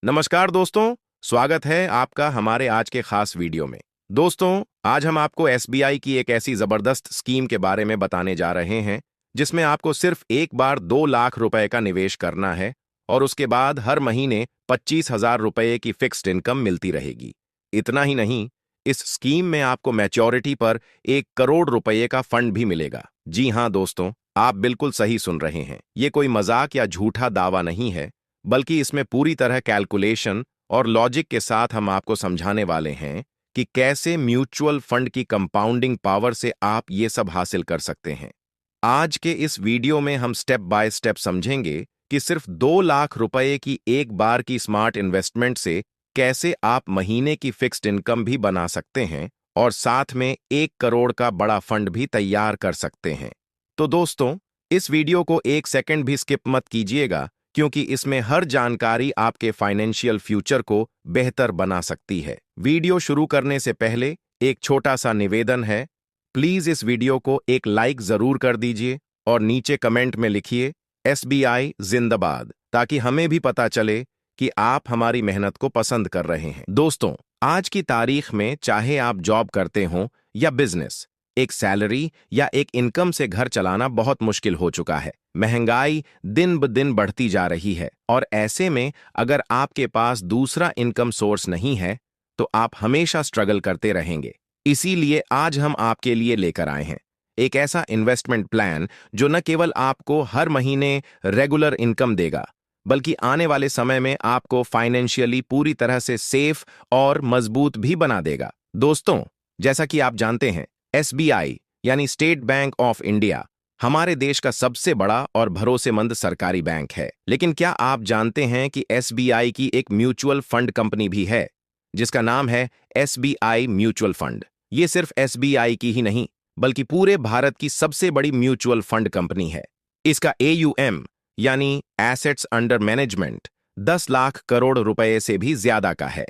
नमस्कार दोस्तों, स्वागत है आपका हमारे आज के खास वीडियो में। दोस्तों, आज हम आपको एसबीआई की एक ऐसी जबरदस्त स्कीम के बारे में बताने जा रहे हैं जिसमें आपको सिर्फ एक बार 2 लाख रुपए का निवेश करना है और उसके बाद हर महीने 25,000 रुपए की फिक्स्ड इनकम मिलती रहेगी। इतना ही नहीं, इस स्कीम में आपको मैच्योरिटी पर 1 करोड़ रुपए का फंड भी मिलेगा। जी हाँ दोस्तों, आप बिल्कुल सही सुन रहे हैं। ये कोई मजाक या झूठा दावा नहीं है, बल्कि इसमें पूरी तरह कैलकुलेशन और लॉजिक के साथ हम आपको समझाने वाले हैं कि कैसे म्यूचुअल फंड की कंपाउंडिंग पावर से आप ये सब हासिल कर सकते हैं। आज के इस वीडियो में हम स्टेप बाय स्टेप समझेंगे कि सिर्फ 2 लाख रुपए की एक बार की स्मार्ट इन्वेस्टमेंट से कैसे आप महीने की फिक्स्ड इनकम भी बना सकते हैं और साथ में 1 करोड़ का बड़ा फंड भी तैयार कर सकते हैं। तो दोस्तों, इस वीडियो को 1 सेकंड भी स्किप मत कीजिएगा, क्योंकि इसमें हर जानकारी आपके फाइनेंशियल फ्यूचर को बेहतर बना सकती है। वीडियो शुरू करने से पहले एक छोटा सा निवेदन है। प्लीज इस वीडियो को एक लाइक जरूर कर दीजिए और नीचे कमेंट में लिखिए एसबीआई जिंदाबाद, ताकि हमें भी पता चले कि आप हमारी मेहनत को पसंद कर रहे हैं। दोस्तों, आज की तारीख में चाहे आप जॉब करते हो या बिजनेस, एक सैलरी या एक इनकम से घर चलाना बहुत मुश्किल हो चुका है। महंगाई दिन ब दिन बढ़ती जा रही है और ऐसे में अगर आपके पास दूसरा इनकम सोर्स नहीं है तो आप हमेशा स्ट्रगल करते रहेंगे। इसीलिए आज हम आपके लिए लेकर आए हैं एक ऐसा इन्वेस्टमेंट प्लान जो न केवल आपको हर महीने रेगुलर इनकम देगा, बल्कि आने वाले समय में आपको फाइनेंशियली पूरी तरह से सेफ और मजबूत भी बना देगा। दोस्तों, जैसा कि आप जानते हैं, एसबीआई यानी स्टेट बैंक ऑफ इंडिया हमारे देश का सबसे बड़ा और भरोसेमंद सरकारी बैंक है। लेकिन क्या आप जानते हैं कि एसबीआई की एक म्यूचुअल फंड कंपनी भी है जिसका नाम है एसबीआई म्यूचुअल फंड। ये सिर्फ एसबीआई की ही नहीं, बल्कि पूरे भारत की सबसे बड़ी म्यूचुअल फंड कंपनी है। इसका एयूएम यानी assets under management 10 lakh crore रुपए से भी ज्यादा का है।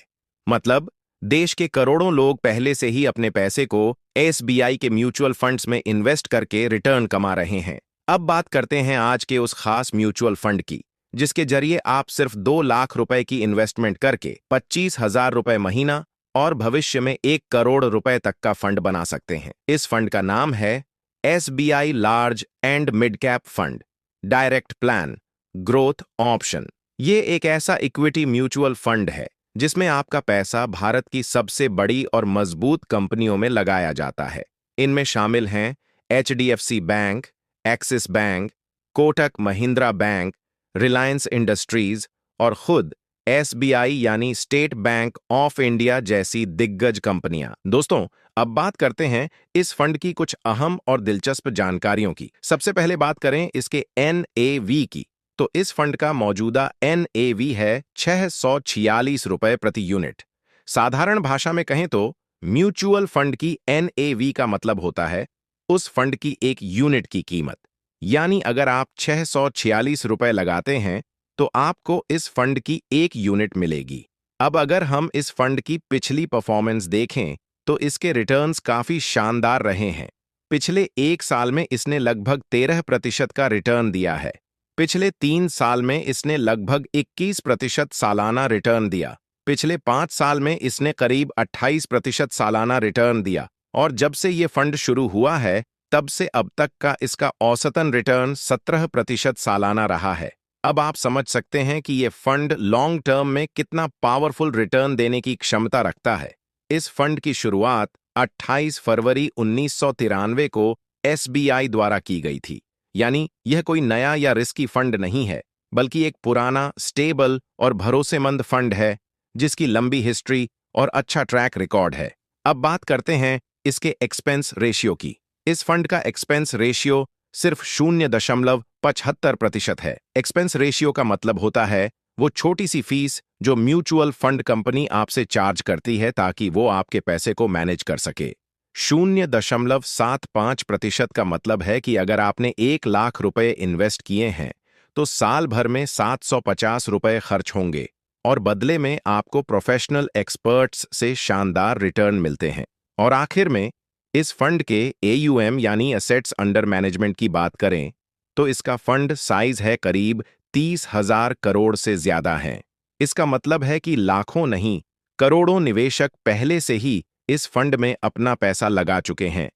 मतलब देश के करोड़ों लोग पहले से ही अपने पैसे को एसबीआई के म्यूचुअल फंड्स में इन्वेस्ट करके रिटर्न कमा रहे हैं। अब बात करते हैं आज के उस खास म्यूचुअल फंड की, जिसके जरिए आप सिर्फ 2 लाख रुपए की इन्वेस्टमेंट करके 25,000 रुपए महीना और भविष्य में 1 करोड़ रुपए तक का फंड बना सकते हैं। इस फंड का नाम है SBI large and mid cap fund direct plan growth option. ये एक ऐसा इक्विटी म्यूचुअल फंड है जिसमें आपका पैसा भारत की सबसे बड़ी और मजबूत कंपनियों में लगाया जाता है। इनमें शामिल हैं HDFC bank, axis bank, Kotak Mahindra bank, Reliance industries और खुद एसबीआई यानी स्टेट बैंक ऑफ इंडिया जैसी दिग्गज कंपनियां। दोस्तों, अब बात करते हैं इस फंड की कुछ अहम और दिलचस्प जानकारियों की। सबसे पहले बात करें इसके एनएवी की, तो इस फंड का मौजूदा एनएवी है 646 रुपए प्रति यूनिट। साधारण भाषा में कहें तो म्यूचुअल फंड की एनएवी का मतलब होता है उस फंड की एक यूनिट की कीमत। यानी अगर आप 646 रुपए लगाते हैं तो आपको इस फंड की एक यूनिट मिलेगी। अब अगर हम इस फंड की पिछली परफॉर्मेंस देखें तो इसके रिटर्न्स काफी शानदार रहे हैं। पिछले 1 साल में इसने लगभग 13% का रिटर्न दिया है। पिछले 3 साल में इसने लगभग 21% सालाना रिटर्न दिया। पिछले 5 साल में इसने करीब 28% सालाना रिटर्न दिया और जब से ये फंड शुरू हुआ है तब से अब तक का इसका औसतन रिटर्न 17% सालाना रहा है। अब आप समझ सकते हैं कि ये फंड लॉन्ग टर्म में कितना पावरफुल रिटर्न देने की क्षमता रखता है। इस फंड की शुरुआत 28 फरवरी 1993 को एसबीआई द्वारा की गई थी। यानी यह कोई नया या रिस्की फंड नहीं है, बल्कि एक पुराना, स्टेबल और भरोसेमंद फंड है जिसकी लंबी हिस्ट्री और अच्छा ट्रैक रिकॉर्ड है। अब बात करते हैं इसके एक्सपेंस रेशियो की। इस फंड का एक्सपेंस रेशियो सिर्फ 0.75% है। एक्सपेंस रेशियो का मतलब होता है वो छोटी सी फीस जो म्यूचुअल फंड कंपनी आपसे चार्ज करती है ताकि वो आपके पैसे को मैनेज कर सके। 0.75% का मतलब है कि अगर आपने 1 लाख रुपए इन्वेस्ट किए हैं तो साल भर में 750 रुपए खर्च होंगे और बदले में आपको प्रोफेशनल एक्सपर्ट्स से शानदार रिटर्न मिलते हैं। और आखिर में इस फंड के एयूएम यानी एसेट्स अंडर मैनेजमेंट की बात करें तो इसका फंड साइज है करीब 30,000 करोड़ से ज्यादा है। इसका मतलब है कि लाखों नहीं, करोड़ों निवेशक पहले से ही इस फंड में अपना पैसा लगा चुके हैं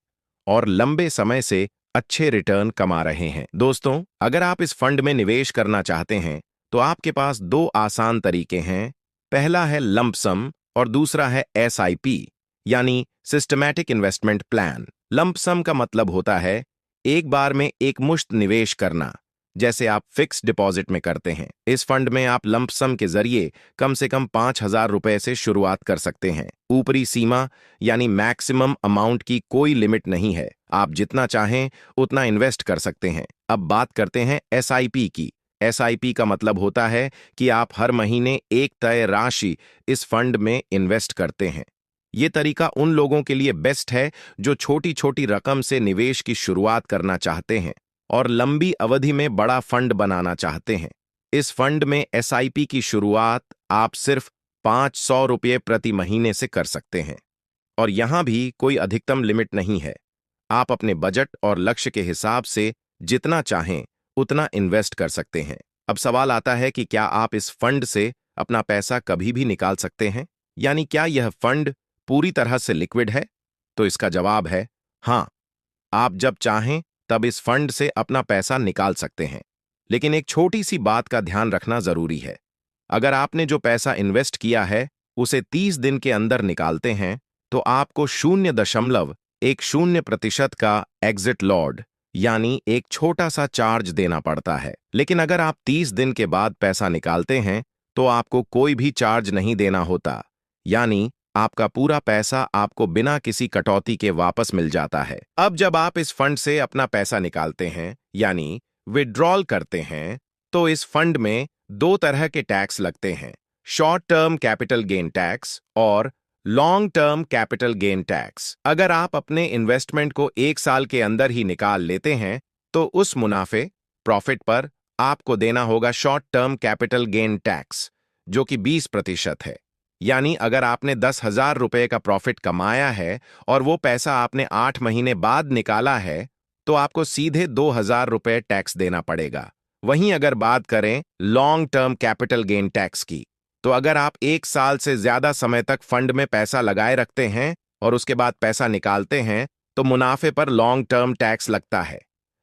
और लंबे समय से अच्छे रिटर्न कमा रहे हैं। दोस्तों, अगर आप इस फंड में निवेश करना चाहते हैं, तो आपके पास दो आसान तरीके हैं। पहला है लंप सम और दूसरा है एसआईपी, यानी सिस्टमैटिक इन्वेस्टमेंट प्लान। लंप सम का मतलब होता है एक बार में एक मुश्त निवेश करना, जैसे आप फिक्स डिपॉजिट में करते हैं। इस फंड में आप लंप सम के जरिए कम से कम 5,000 रुपए से शुरुआत कर सकते हैं। ऊपरी सीमा यानी मैक्सिमम अमाउंट की कोई लिमिट नहीं है, आप जितना चाहें उतना इन्वेस्ट कर सकते हैं। अब बात करते हैं एसआईपी की। एसआईपी का मतलब होता है कि आप हर महीने एक तय राशि इस फंड में इन्वेस्ट करते हैं। ये तरीका उन लोगों के लिए बेस्ट है जो छोटी छोटी रकम से निवेश की शुरुआत करना चाहते हैं और लंबी अवधि में बड़ा फंड बनाना चाहते हैं। इस फंड में एसआईपी की शुरुआत आप सिर्फ 500 रुपये प्रति महीने से कर सकते हैं और यहां भी कोई अधिकतम लिमिट नहीं है। आप अपने बजट और लक्ष्य के हिसाब से जितना चाहें उतना इन्वेस्ट कर सकते हैं। अब सवाल आता है कि क्या आप इस फंड से अपना पैसा कभी भी निकाल सकते हैं, यानी क्या यह फंड पूरी तरह से लिक्विड है? तो इसका जवाब है हाँ, आप जब चाहें तब इस फंड से अपना पैसा निकाल सकते हैं। लेकिन एक छोटी सी बात का ध्यान रखना जरूरी है। अगर आपने जो पैसा इन्वेस्ट किया है उसे 30 दिन के अंदर निकालते हैं, तो आपको 0.10% का एग्जिट लॉट यानी एक छोटा सा चार्ज देना पड़ता है। लेकिन अगर आप 30 दिन के बाद पैसा निकालते हैं तो आपको कोई भी चार्ज नहीं देना होता, यानी आपका पूरा पैसा आपको बिना किसी कटौती के वापस मिल जाता है। अब जब आप इस फंड से अपना पैसा निकालते हैं यानी विड्रॉल करते हैं, तो इस फंड में दो तरह के टैक्स लगते हैं, short term capital gain tax और long term capital gain tax. अगर आप अपने इन्वेस्टमेंट को 1 साल के अंदर ही निकाल लेते हैं तो उस मुनाफे प्रॉफिट पर आपको देना होगा short term capital gain tax, जो कि 20% है। यानी अगर आपने 10,000 रुपए का प्रॉफिट कमाया है और वो पैसा आपने 8 महीने बाद निकाला है, तो आपको सीधे 2,000 रुपए टैक्स देना पड़ेगा। वहीं अगर बात करें long term capital gain tax की, तो अगर आप 1 साल से ज्यादा समय तक फंड में पैसा लगाए रखते हैं और उसके बाद पैसा निकालते हैं, तो मुनाफे पर लॉन्ग टर्म टैक्स लगता है।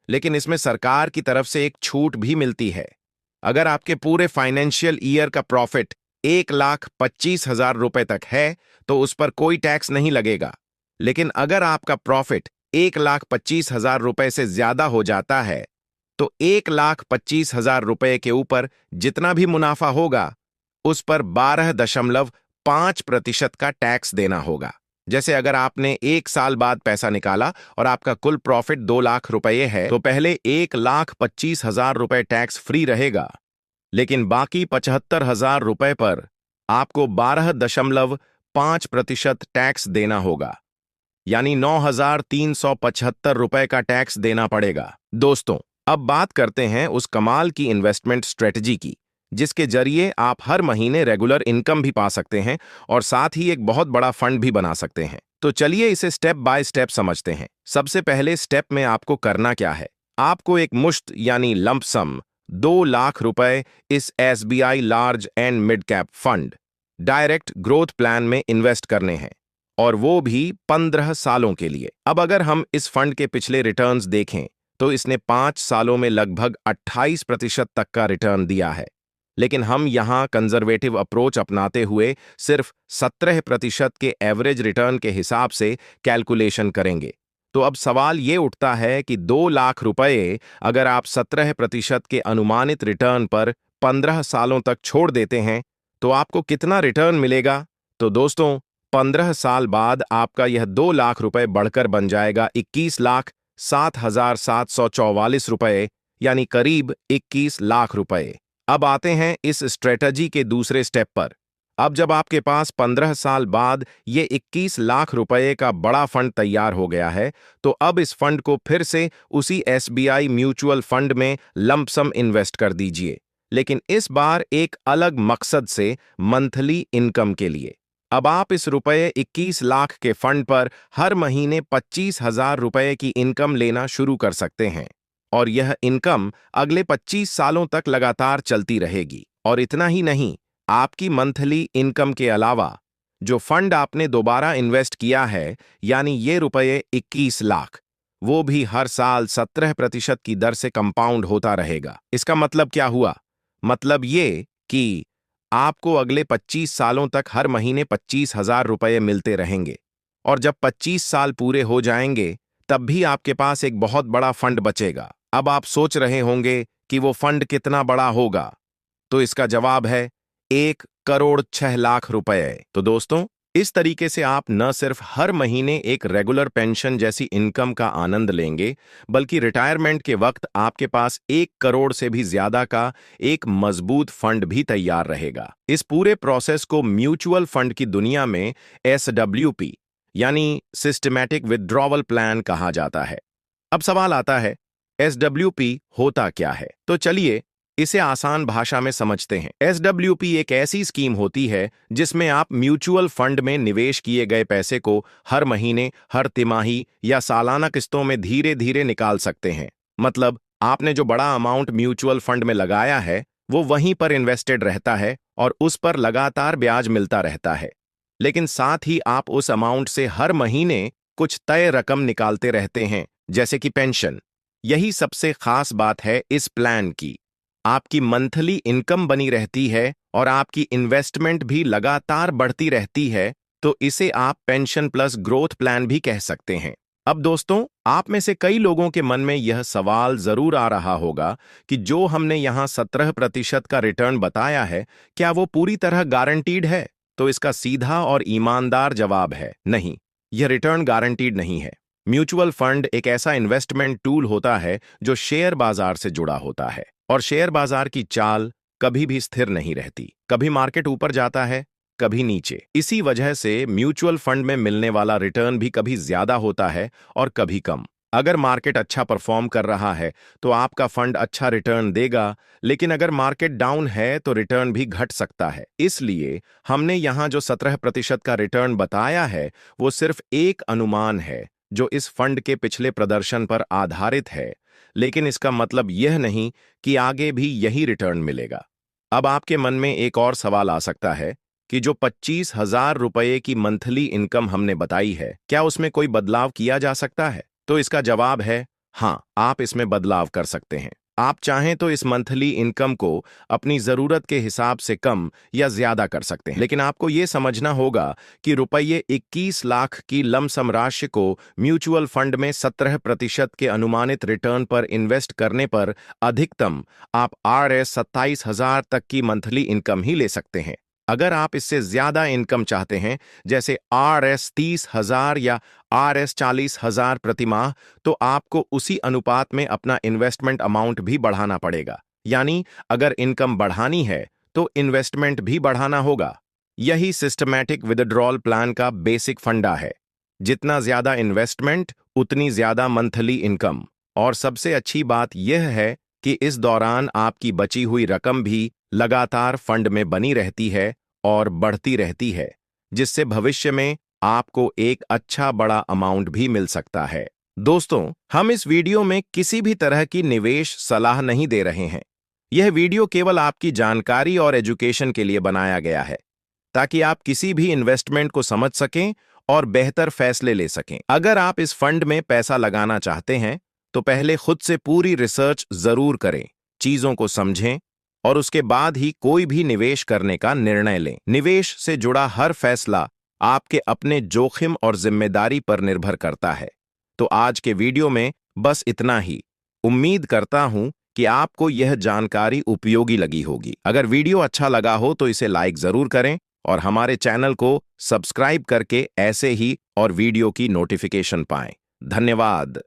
लेकिन इसमें सरकार की तरफ से एक छूट भी मिलती है। अगर आपके पूरे फाइनेंशियल ईयर का प्रॉफिट 1,25,000 रुपए तक है तो उस पर कोई टैक्स नहीं लगेगा। लेकिन अगर आपका प्रॉफिट 1,25,000 रुपए से ज्यादा हो जाता है, तो 1,25,000 रुपए के ऊपर जितना भी मुनाफा होगा उस पर 12.5% का टैक्स देना होगा। जैसे अगर आपने 1 साल बाद पैसा निकाला और आपका कुल प्रॉफिट 2 लाख रुपए है, तो पहले 1,25,000 रुपए टैक्स फ्री रहेगा, लेकिन बाकी 75,000 रुपए पर आपको 12.5% टैक्स देना होगा, यानी 9,375 रुपए का टैक्स देना पड़ेगा। दोस्तों, अब बात करते हैं उस कमाल की इन्वेस्टमेंट स्ट्रेटजी की, जिसके जरिए आप हर महीने रेगुलर इनकम भी पा सकते हैं और साथ ही एक बहुत बड़ा फंड भी बना सकते हैं। तो चलिए इसे स्टेप बाय स्टेप समझते हैं। सबसे पहले स्टेप में आपको करना क्या है, आपको एक मुश्त यानी लंप सम 2 लाख रुपए इस SBI large and mid cap fund direct growth plan में इन्वेस्ट करने हैं, और वो भी 15 सालों के लिए। अब अगर हम इस फंड के पिछले रिटर्न्स देखें तो इसने 5 सालों में लगभग 28% तक का रिटर्न दिया है। लेकिन हम यहां कंजर्वेटिव अप्रोच अपनाते हुए सिर्फ 17% के एवरेज रिटर्न के हिसाब से कैलकुलेशन करेंगे। तो अब सवाल ये उठता है कि 2 लाख रुपए अगर आप 17% के अनुमानित रिटर्न पर 15 सालों तक छोड़ देते हैं तो आपको कितना रिटर्न मिलेगा? तो दोस्तों, 15 साल बाद आपका यह 2 लाख रुपए बढ़कर बन जाएगा 21,07,744 रुपए, यानी करीब 21 लाख रुपए। अब आते हैं इस स्ट्रेटजी के दूसरे स्टेप पर। अब जब आपके पास 15 साल बाद ये 21 लाख रुपए का बड़ा फंड तैयार हो गया है, तो अब इस फंड को फिर से उसी एसबीआई म्यूचुअल फंड में लंप सम इन्वेस्ट कर दीजिए, लेकिन इस बार एक अलग मकसद से, मंथली इनकम के लिए। अब आप इस रुपए 21 लाख के फंड पर हर महीने 25,000 रुपए की इनकम लेना शुरू कर सकते हैं, और यह इनकम अगले 25 सालों तक लगातार चलती रहेगी। और इतना ही नहीं, आपकी मंथली इनकम के अलावा जो फंड आपने दोबारा इन्वेस्ट किया है, यानी ये रुपये 21 लाख, वो भी हर साल 17% की दर से कंपाउंड होता रहेगा। इसका मतलब क्या हुआ? मतलब ये कि आपको अगले 25 सालों तक हर महीने 25,000 रुपये मिलते रहेंगे, और जब 25 साल पूरे हो जाएंगे तब भी आपके पास एक बहुत बड़ा फंड बचेगा। अब आप सोच रहे होंगे कि वो फंड कितना बड़ा होगा, तो इसका जवाब है 1,06,00,000 रुपए। तो दोस्तों, इस तरीके से आप न सिर्फ हर महीने एक रेगुलर पेंशन जैसी इनकम का आनंद लेंगे, बल्कि रिटायरमेंट के वक्त आपके पास 1 करोड़ से भी ज्यादा का एक मजबूत फंड भी तैयार रहेगा। इस पूरे प्रोसेस को म्यूचुअल फंड की दुनिया में SWP यानी सिस्टमैटिक विथड्रॉवल प्लान कहा जाता है। अब सवाल आता है, SWP होता क्या है? तो चलिए इसे आसान भाषा में समझते हैं। SWP एक ऐसी स्कीम होती है जिसमें आप म्यूचुअल फंड में निवेश किए गए पैसे को हर महीने, हर तिमाही या सालाना किस्तों में धीरे धीरे निकाल सकते हैं। मतलब आपने जो बड़ा अमाउंट म्यूचुअल फंड में लगाया है वो वहीं पर इन्वेस्टेड रहता है और उस पर लगातार ब्याज मिलता रहता है। लेकिन साथ ही आप उस अमाउंट से हर महीने कुछ तय रकम निकालते रहते हैं, जैसे कि पेंशन। यही सबसे खास बात है इस प्लान की। आपकी मंथली इनकम बनी रहती है और आपकी इन्वेस्टमेंट भी लगातार बढ़ती रहती है, तो इसे आप पेंशन प्लस ग्रोथ प्लान भी कह सकते हैं। अब दोस्तों, आप में से कई लोगों के मन में यह सवाल जरूर आ रहा होगा कि जो हमने यहां 17% का रिटर्न बताया है, क्या वो पूरी तरह गारंटीड है? तो इसका सीधा और ईमानदार जवाब है नहीं, यह रिटर्न गारंटीड नहीं है। म्यूचुअल फंड एक ऐसा इन्वेस्टमेंट टूल होता है जो शेयर बाजार से जुड़ा होता है, और शेयर बाजार की चाल कभी भी स्थिर नहीं रहती। कभी मार्केट ऊपर जाता है, कभी नीचे। इसी वजह से म्यूचुअल फंड में मिलने वाला रिटर्न भी कभी ज्यादा होता है और कभी कम। अगर मार्केट अच्छा परफॉर्म कर रहा है तो आपका फंड अच्छा रिटर्न देगा, लेकिन अगर मार्केट डाउन है तो रिटर्न भी घट सकता है। इसलिए हमने यहां जो 17% का रिटर्न बताया है वो सिर्फ एक अनुमान है जो इस फंड के पिछले प्रदर्शन पर आधारित है, लेकिन इसका मतलब यह नहीं कि आगे भी यही रिटर्न मिलेगा। अब आपके मन में एक और सवाल आ सकता है कि जो 25,000 रुपये की मंथली इनकम हमने बताई है, क्या उसमें कोई बदलाव किया जा सकता है? तो इसका जवाब है हाँ, आप इसमें बदलाव कर सकते हैं। आप चाहें तो इस मंथली इनकम को अपनी जरूरत के हिसाब से कम या ज्यादा कर सकते हैं, लेकिन आपको यह समझना होगा कि रुपये 21 लाख की लमसम राशि को म्यूचुअल फंड में 17% के अनुमानित रिटर्न पर इन्वेस्ट करने पर अधिकतम आप RS 27,000 तक की मंथली इनकम ही ले सकते हैं। अगर आप इससे ज्यादा इनकम चाहते हैं, जैसे RS 30,000 या RS 40,000 प्रति माह, तो आपको उसी अनुपात में अपना इन्वेस्टमेंट अमाउंट भी बढ़ाना पड़ेगा। यानी अगर इनकम बढ़ानी है तो इन्वेस्टमेंट भी बढ़ाना होगा। यही सिस्टमैटिक विथड्रॉल प्लान का बेसिक फंडा है। जितना ज्यादा इन्वेस्टमेंट उतनी ज्यादा मंथली इनकम। और सबसे अच्छी बात यह है कि इस दौरान आपकी बची हुई रकम भी लगातार फंड में बनी रहती है और बढ़ती रहती है, जिससे भविष्य में आपको एक अच्छा बड़ा अमाउंट भी मिल सकता है। दोस्तों, हम इस वीडियो में किसी भी तरह की निवेश सलाह नहीं दे रहे हैं। यह वीडियो केवल आपकी जानकारी और एजुकेशन के लिए बनाया गया है, ताकि आप किसी भी इन्वेस्टमेंट को समझ सकें और बेहतर फैसले ले सकें। अगर आप इस फंड में पैसा लगाना चाहते हैं तो पहले खुद से पूरी रिसर्च जरूर करें, चीजों को समझें और उसके बाद ही कोई भी निवेश करने का निर्णय लें। निवेश से जुड़ा हर फैसला आपके अपने जोखिम और जिम्मेदारी पर निर्भर करता है। तो आज के वीडियो में बस इतना ही। उम्मीद करता हूं कि आपको यह जानकारी उपयोगी लगी होगी। अगर वीडियो अच्छा लगा हो तो इसे लाइक जरूर करें और हमारे चैनल को सब्सक्राइब करके ऐसे ही और वीडियो की नोटिफिकेशन पाएं। धन्यवाद।